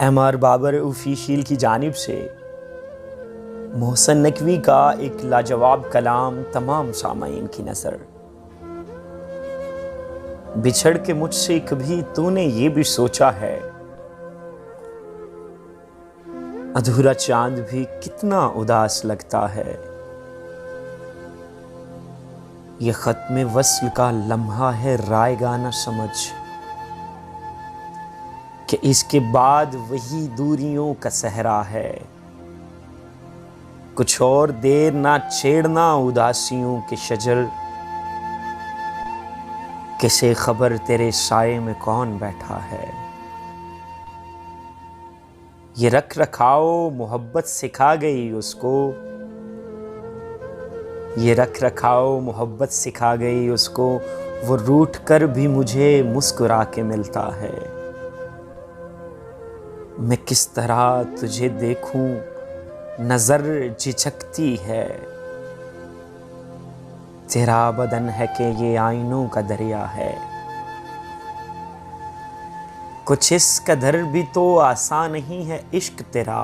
MR. Babar official की जानिब से मोहसिन नकवी का एक लाजवाब कलाम तमाम सामाईन की नज़र। बिछड़ के मुझसे कभी तूने ये भी सोचा है, अधूरा चांद भी कितना उदास लगता है। ये खत्म वस्ल का लम्हा है रायगा न समझ, कि इसके बाद वही दूरियों का सहरा है। कुछ और देर ना छेड़ना उदासियों के शजर, किसे खबर तेरे साए में कौन बैठा है। ये रख रखाओ मोहब्बत सिखा गई उसको, ये रख रखाओ मोहब्बत सिखा गई उसको, वो रूठ कर भी मुझे मुस्कुरा के मिलता है। मैं किस तरह तुझे देखूं नजर झिझकती है, तेरा बदन है कि ये आईनों का दरिया है। कुछ इस कदर भी तो आसान नहीं है इश्क तेरा,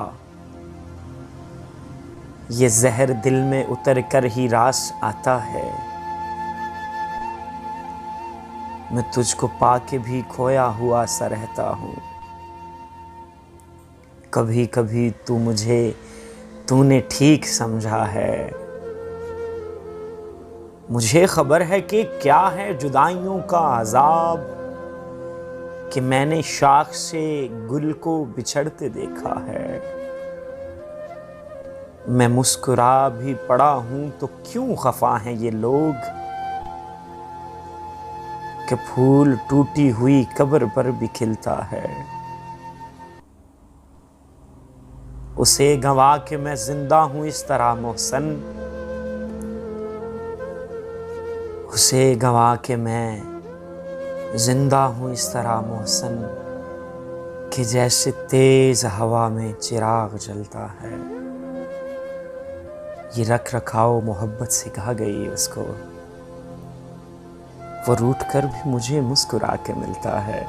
ये जहर दिल में उतर कर ही रास आता है। मैं तुझको पाके भी खोया हुआ सा रहता हूँ, कभी कभी तूने ठीक समझा है। मुझे खबर है कि क्या है जुदाइयों का अजाब, कि मैंने शाख से गुल को बिछड़ते देखा है। मैं मुस्कुरा भी पड़ा हूं तो क्यों खफा हैं ये लोग, कि फूल टूटी हुई कब्र पर भी खिलता है। उसे गंवा के मैं जिंदा हूं इस तरह मोहसन, उसे गंवा के मैं जिंदा हूं इस तरह मोहसन, कि जैसे तेज हवा में चिराग जलता है। ये रख रखाओ मोहब्बत सिखा गई उसको, वो रूठ कर भी मुझे मुस्कुरा के मिलता है।